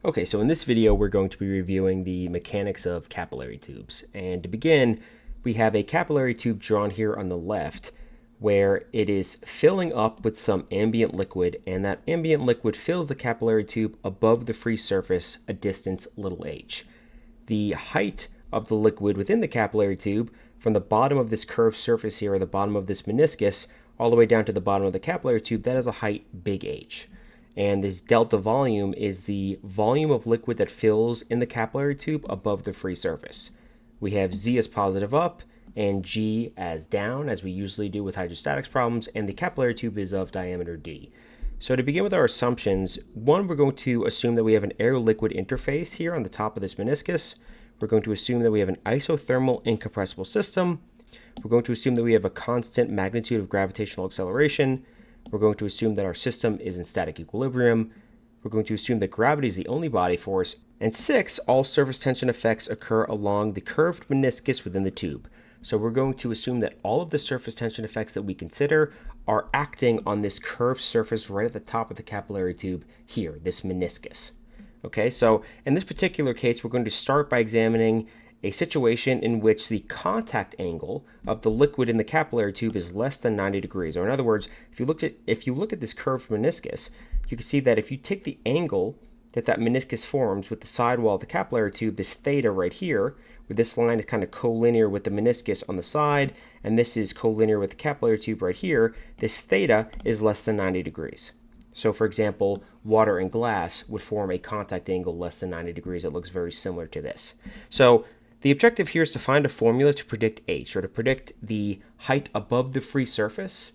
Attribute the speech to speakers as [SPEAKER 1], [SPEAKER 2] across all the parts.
[SPEAKER 1] Okay, so in this video, we're going to be reviewing the mechanics of capillary tubes. And to begin, we have a capillary tube drawn here on the left, where it is filling up with some ambient liquid, and that ambient liquid fills the capillary tube above the free surface, a distance little h. The height of the liquid within the capillary tube, from the bottom of this curved surface here, or the bottom of this meniscus, all the way down to the bottom of the capillary tube, that is a height big H. And this delta volume is the volume of liquid that fills in the capillary tube above the free surface. We have Z as positive up and G as down, as we usually do with hydrostatics problems, and the capillary tube is of diameter D. So to begin with our assumptions, one, we're going to assume that we have an air-liquid interface here on the top of this meniscus. We're going to assume that we have an isothermal incompressible system. We're going to assume that we have a constant magnitude of gravitational acceleration. We're going to assume that our system is in static equilibrium. We're going to assume that gravity is the only body force. And 6, all surface tension effects occur along the curved meniscus within the tube. So we're going to assume that all of the surface tension effects that we consider are acting on this curved surface right at the top of the capillary tube here, this meniscus. Okay, so in this particular case, we're going to start by examining a situation in which the contact angle of the liquid in the capillary tube is less than 90 degrees. Or in other words, if you look at this curved meniscus, you can see that if you take the angle that meniscus forms with the sidewall of the capillary tube, this theta right here, where this line is kind of collinear with the meniscus on the side, and this is collinear with the capillary tube right here, this theta is less than 90 degrees. So for example, water and glass would form a contact angle less than 90 degrees that looks very similar to this. So the objective here is to find a formula to predict H, or to predict the height above the free surface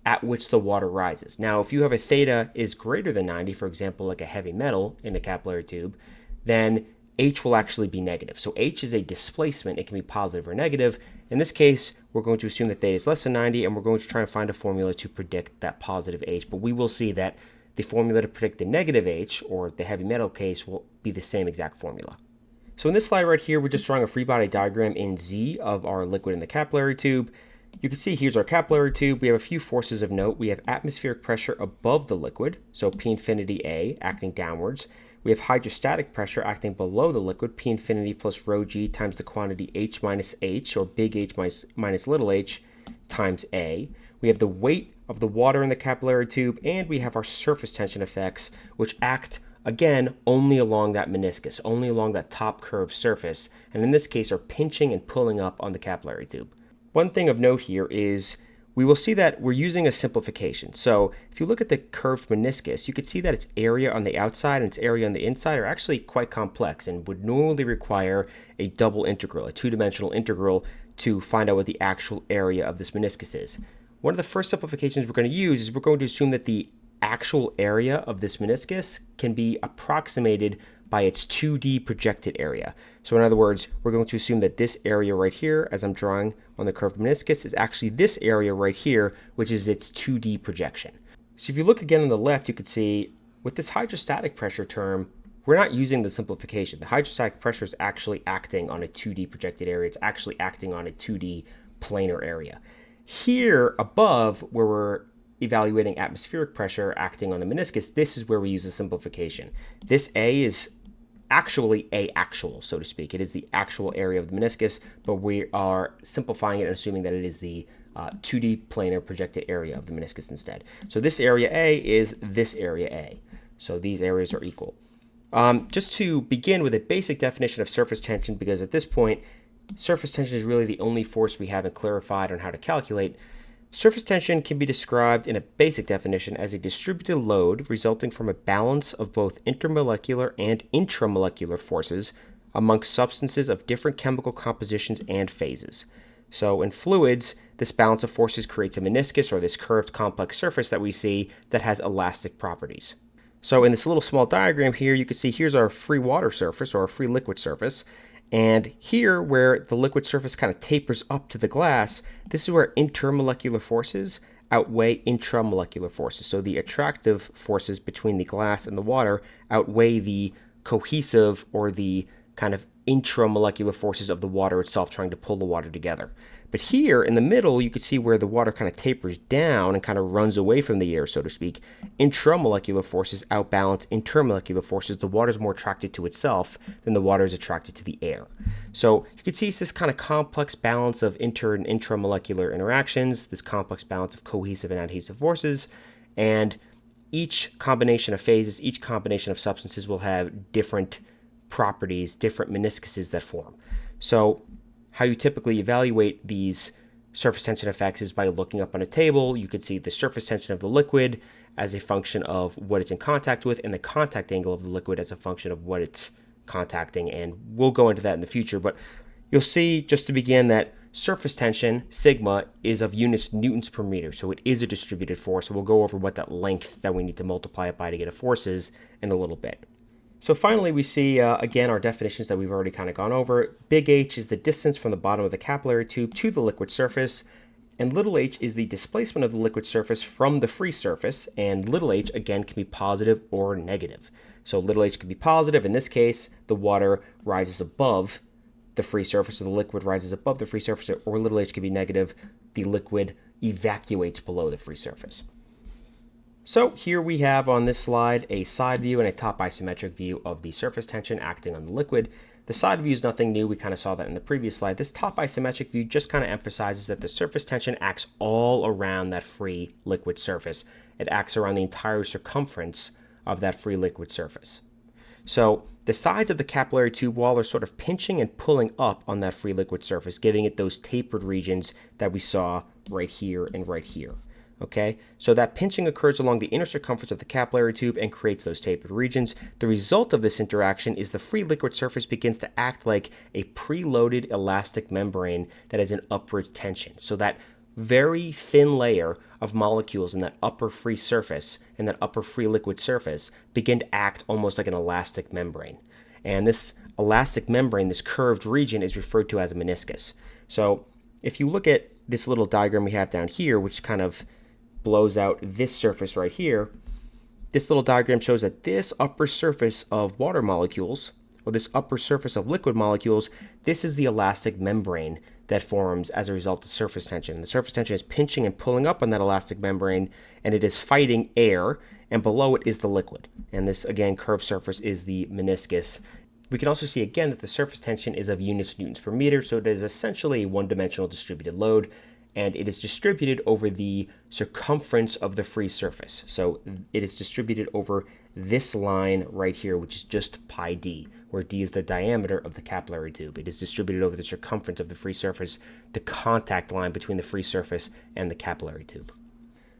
[SPEAKER 1] at which the water rises. Now, if you have a theta is greater than 90, for example, like a heavy metal in a capillary tube, then H will actually be negative. So H is a displacement. It can be positive or negative. In this case, we're going to assume that theta is less than 90, and we're going to try and find a formula to predict that positive H. But we will see that the formula to predict the negative H, or the heavy metal case, will be the same exact formula. So in this slide right here, we're just drawing a free body diagram in Z of our liquid in the capillary tube. You can see here's our capillary tube. We have a few forces of note. We have atmospheric pressure above the liquid, so P infinity A, acting downwards. We have hydrostatic pressure acting below the liquid, P infinity plus rho G times the quantity H minus H, or big H minus little h, times A. We have the weight of the water in the capillary tube, and we have our surface tension effects, which act again, only along that meniscus, only along that top curved surface, and in this case are pinching and pulling up on the capillary tube. One thing of note here is we will see that we're using a simplification. So if you look at the curved meniscus, you can see that its area on the outside and its area on the inside are actually quite complex and would normally require a double integral, a two-dimensional integral, to find out what the actual area of this meniscus is. One of the first simplifications we're going to use is we're going to assume that the actual area of this meniscus can be approximated by its 2D projected area. So in other words, we're going to assume that this area right here, as I'm drawing on the curved meniscus, is actually this area right here, which is its 2D projection. So if you look again on the left, you could see with this hydrostatic pressure term, we're not using the simplification. The hydrostatic pressure is actually acting on a 2D projected area. It's actually acting on a 2D planar area. Here above, where we're evaluating atmospheric pressure acting on the meniscus, this is where we use a simplification. This A is actually A actual, so to speak. It is the actual area of the meniscus, but we are simplifying it and assuming that it is the 2D planar projected area of the meniscus instead. So this area A is this area A. So these areas are equal. Just to begin with a basic definition of surface tension, because at this point, surface tension is really the only force we haven't clarified on how to calculate. Surface tension can be described in a basic definition as a distributed load resulting from a balance of both intermolecular and intramolecular forces amongst substances of different chemical compositions and phases. So in fluids, this balance of forces creates a meniscus, or this curved complex surface that we see that has elastic properties. So in this little small diagram here, you can see here's our free water surface, or our free liquid surface. And here, where the liquid surface kind of tapers up to the glass, this is where intermolecular forces outweigh intramolecular forces. So the attractive forces between the glass and the water outweigh the cohesive, or the kind of intramolecular forces of the water itself trying to pull the water together. But here in the middle, you can see where the water kind of tapers down and kind of runs away from the air, so to speak. Intramolecular forces outbalance intermolecular forces. The water is more attracted to itself than the water is attracted to the air. So you can see it's this kind of complex balance of inter and intramolecular interactions, this complex balance of cohesive and adhesive forces, and each combination of phases, each combination of substances will have different properties, different meniscuses that form. So how you typically evaluate these surface tension effects is by looking up on a table. You could see the surface tension of the liquid as a function of what it's in contact with, and the contact angle of the liquid as a function of what it's contacting. And we'll go into that in the future, but you'll see just to begin that surface tension, sigma, is of units newtons per meter. So it is a distributed force. So we'll go over what that length that we need to multiply it by to get a force is in a little bit. So finally, we see, again, our definitions that we've already kind of gone over. Big H is the distance from the bottom of the capillary tube to the liquid surface, and little h is the displacement of the liquid surface from the free surface, and little h, again, can be positive or negative. So little h can be positive. In this case, the water rises above the free surface, or the liquid rises above the free surface, or little h can be negative. The liquid evacuates below the free surface. So here we have on this slide a side view and a top isometric view of the surface tension acting on the liquid. The side view is nothing new. We kind of saw that in the previous slide. This top isometric view just kind of emphasizes that the surface tension acts all around that free liquid surface. It acts around the entire circumference of that free liquid surface. So the sides of the capillary tube wall are sort of pinching and pulling up on that free liquid surface, giving it those tapered regions that we saw right here and right here. Okay, so that pinching occurs along the inner circumference of the capillary tube and creates those tapered regions. The result of this interaction is the free liquid surface begins to act like a preloaded elastic membrane that is in upward tension. So that very thin layer of molecules in that upper free surface and that upper free liquid surface begin to act almost like an elastic membrane. And this elastic membrane, this curved region, is referred to as a meniscus. So if you look at this little diagram we have down here, which kind of blows out this surface right here, this little diagram shows that this upper surface of water molecules, or this upper surface of liquid molecules, this is the elastic membrane that forms as a result of surface tension. The surface tension is pinching and pulling up on that elastic membrane, and it is fighting air, and below it is the liquid. And this, again, curved surface is the meniscus. We can also see again that the surface tension is of units newtons per meter, so it is essentially a one-dimensional distributed load, and it is distributed over the circumference of the free surface. So it is distributed over this line right here, which is just pi d, where d is the diameter of the capillary tube. It is distributed over the circumference of the free surface, the contact line between the free surface and the capillary tube.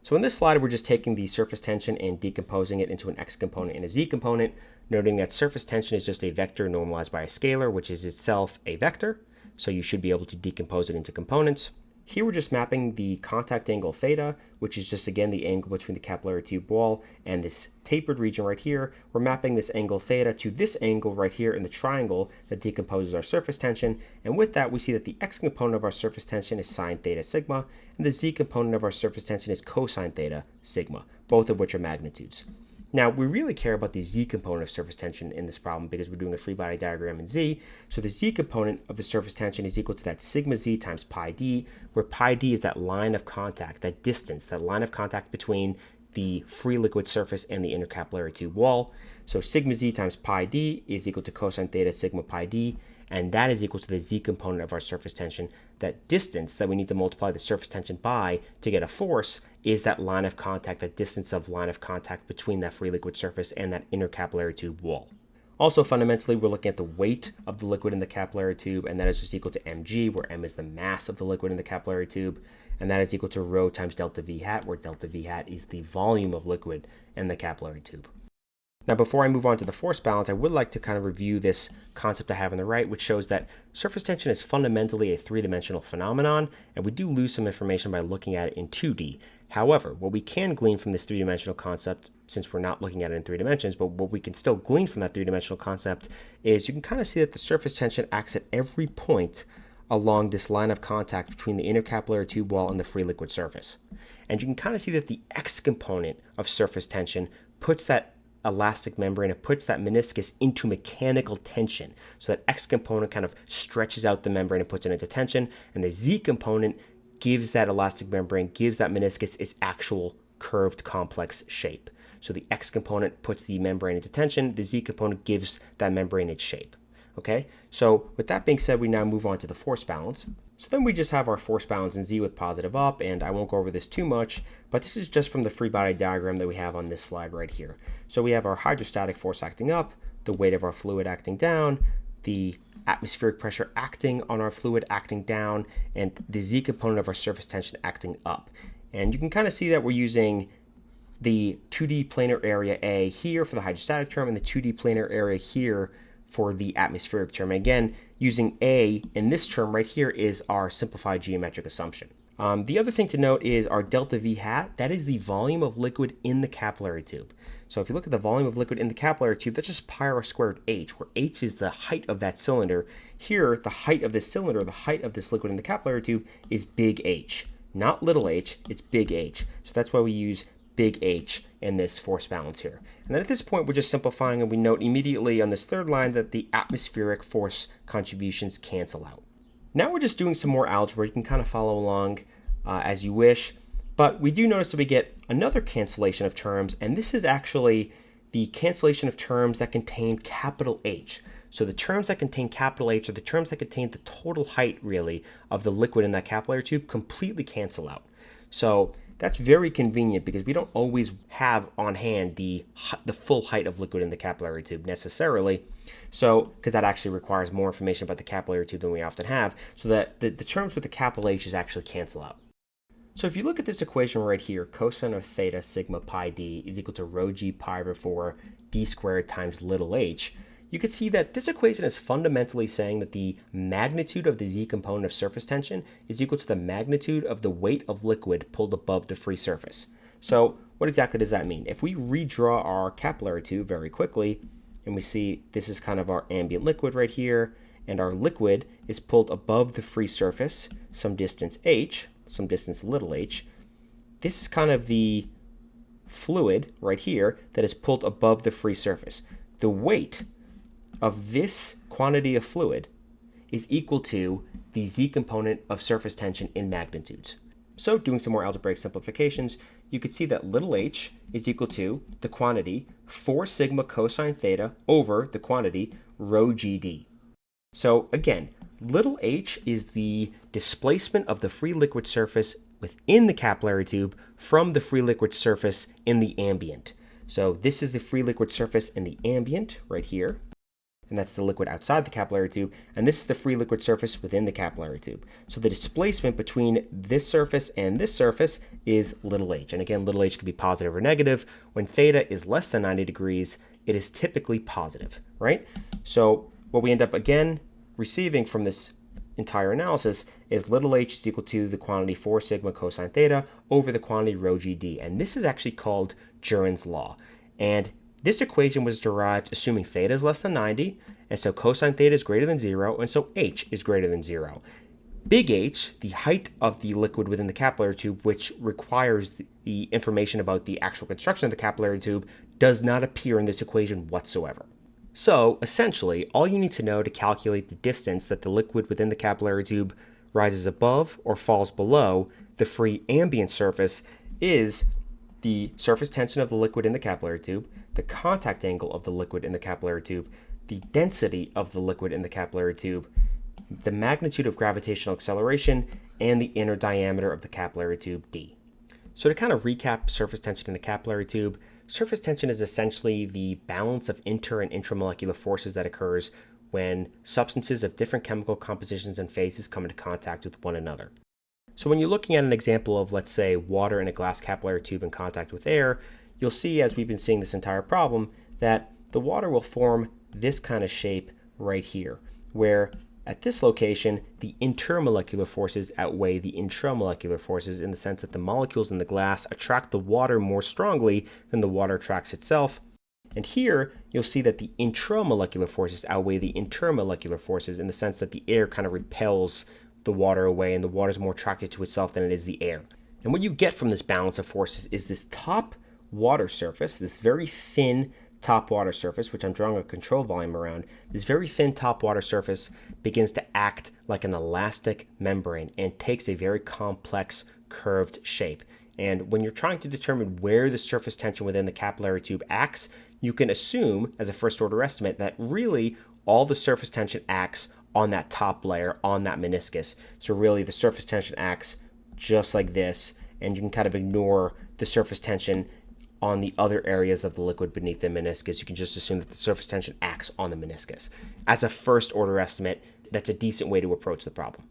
[SPEAKER 1] So in this slide, we're just taking the surface tension and decomposing it into an x component and a z component, noting that surface tension is just a vector normalized by a scalar, which is itself a vector. So you should be able to decompose it into components. Here we're just mapping the contact angle theta, which is just again the angle between the capillary tube wall and this tapered region right here. We're mapping this angle theta to this angle right here in the triangle that decomposes our surface tension. And with that, we see that the x component of our surface tension is sine theta sigma, and the z component of our surface tension is cosine theta sigma, both of which are magnitudes. Now, we really care about the z component of surface tension in this problem because we're doing a free body diagram in z. So the z component of the surface tension is equal to that sigma z times pi d, where pi d is that line of contact, that distance, that line of contact between the free liquid surface and the inner capillary tube wall. So sigma z times pi d is equal to cosine theta sigma pi d, and that is equal to the z component of our surface tension. That distance that we need to multiply the surface tension by to get a force is that line of contact, that distance of line of contact between that free liquid surface and that inner capillary tube wall. Also, fundamentally, we're looking at the weight of the liquid in the capillary tube, and that is just equal to mg, where m is the mass of the liquid in the capillary tube, and that is equal to rho times delta v hat, where delta v hat is the volume of liquid in the capillary tube. Now, before I move on to the force balance, I would like to kind of review this concept I have on the right, which shows that surface tension is fundamentally a three-dimensional phenomenon, and we do lose some information by looking at it in 2D. However, what we can glean from this three-dimensional concept, since we're not looking at it in 3 dimensions, but what we can still glean from that three-dimensional concept is you can kind of see that the surface tension acts at every point along this line of contact between the inner capillary tube wall and the free liquid surface. And you can kind of see that the x component of surface tension puts that elastic membrane, it puts that meniscus into mechanical tension. So that X component kind of stretches out the membrane and puts it into tension, and the Z component gives that elastic membrane, gives that meniscus its actual curved complex shape. So the X component puts the membrane into tension, the Z component gives that membrane its shape. Okay, so with that being said, we now move on to the force balance. So then we just have our force balance in Z with positive up, and I won't go over this too much, but this is just from the free body diagram that we have on this slide right here. So we have our hydrostatic force acting up, the weight of our fluid acting down, the atmospheric pressure acting on our fluid acting down, and the Z component of our surface tension acting up. And you can kind of see that we're using the 2D planar area A here for the hydrostatic term and the 2D planar area here for the atmospheric term. And again, using A in this term right here is our simplified geometric assumption. The other thing to note is our delta V hat. That is the volume of liquid in the capillary tube. So if you look at the volume of liquid in the capillary tube, that's just pi r squared h, where h is the height of that cylinder. Here, the height of this cylinder, the height of this liquid in the capillary tube is big H. Not little h, it's big H. So that's why we use big H in this force balance here. And then at this point, we're just simplifying, and we note immediately on this third line that the atmospheric force contributions cancel out. Now we're just doing some more algebra. You can kind of follow along as you wish, but we do notice that we get another cancellation of terms, and this is actually the cancellation of terms that contain capital H. So the terms that contain capital H, or the terms that contain the total height, really, of the liquid in that capillary tube completely cancel out. So that's very convenient because we don't always have on hand the full height of liquid in the capillary tube necessarily. So, because that actually requires more information about the capillary tube than we often have, so that the terms with the capital H is actually cancel out. So if you look at this equation right here, cosine of theta sigma pi d is equal to rho g pi over 4 d squared times little h, you can see that this equation is fundamentally saying that the magnitude of the Z component of surface tension is equal to the magnitude of the weight of liquid pulled above the free surface. So what exactly does that mean? If we redraw our capillary tube very quickly, and we see this is kind of our ambient liquid right here, and our liquid is pulled above the free surface, some distance h, some distance little h. This is kind of the fluid right here that is pulled above the free surface. The weight of this quantity of fluid is equal to the Z component of surface tension in magnitudes. So doing some more algebraic simplifications, you could see that little h is equal to the quantity 4 sigma cosine theta over the quantity rho gd. So again, little h is the displacement of the free liquid surface within the capillary tube from the free liquid surface in the ambient. So this is the free liquid surface in the ambient right here, and that's the liquid outside the capillary tube, and this is the free liquid surface within the capillary tube. So the displacement between this surface and this surface is little h, and again, little h could be positive or negative. When theta is less than 90 degrees, it is typically positive, right? So what we end up again receiving from this entire analysis is little h is equal to the quantity 4 sigma cosine theta over the quantity rho gd, and this is actually called Jurin's law. And this equation was derived assuming theta is less than 90, and so cosine theta is greater than 0, and so h is greater than 0. Big H, the height of the liquid within the capillary tube, which requires the information about the actual construction of the capillary tube, does not appear in this equation whatsoever. So essentially, all you need to know to calculate the distance that the liquid within the capillary tube rises above or falls below the free ambient surface is the surface tension of the liquid in the capillary tube, the contact angle of the liquid in the capillary tube, the density of the liquid in the capillary tube, the magnitude of gravitational acceleration, and the inner diameter of the capillary tube, d. So to kind of recap surface tension in a capillary tube, surface tension is essentially the balance of inter and intramolecular forces that occurs when substances of different chemical compositions and phases come into contact with one another. So when you're looking at an example of, let's say, water in a glass capillary tube in contact with air, you'll see, as we've been seeing this entire problem, that the water will form this kind of shape right here, where at this location, the intermolecular forces outweigh the intramolecular forces in the sense that the molecules in the glass attract the water more strongly than the water attracts itself. And here, you'll see that the intramolecular forces outweigh the intermolecular forces in the sense that the air kind of repels the water away, and the water is more attracted to itself than it is the air. And what you get from this balance of forces is this top water surface, this very thin top water surface, which I'm drawing a control volume around, this very thin top water surface begins to act like an elastic membrane and takes a very complex curved shape. And when you're trying to determine where the surface tension within the capillary tube acts, you can assume as a first order estimate that really all the surface tension acts on that top layer, on that meniscus. So really the surface tension acts just like this, and you can kind of ignore the surface tension on the other areas of the liquid beneath the meniscus. You can just assume that the surface tension acts on the meniscus. As a first order estimate, that's a decent way to approach the problem.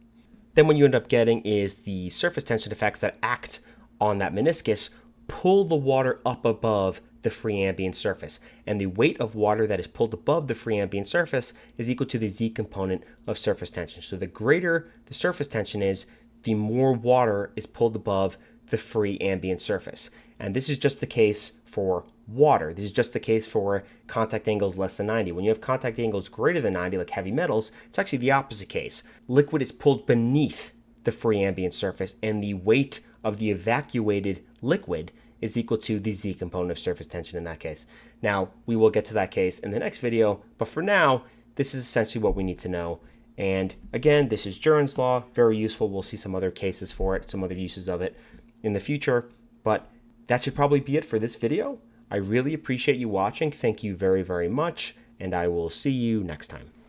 [SPEAKER 1] Then what you end up getting is the surface tension effects that act on that meniscus pull the water up above the free ambient surface. And the weight of water that is pulled above the free ambient surface is equal to the z component of surface tension. So the greater the surface tension is, the more water is pulled above the free ambient surface. And this is just the case for water. This is just the case for contact angles less than 90. When you have contact angles greater than 90, like heavy metals, it's actually the opposite case. Liquid is pulled beneath the free ambient surface, and the weight of the evacuated liquid is equal to the z component of surface tension in that case. Now, we will get to that case in the next video, but for now, this is essentially what we need to know. And again, this is Jurin's law, very useful. We'll see some other cases for it, some other uses of it in the future, but that should probably be it for this video. I really appreciate you watching. Thank you very, very much, and I will see you next time.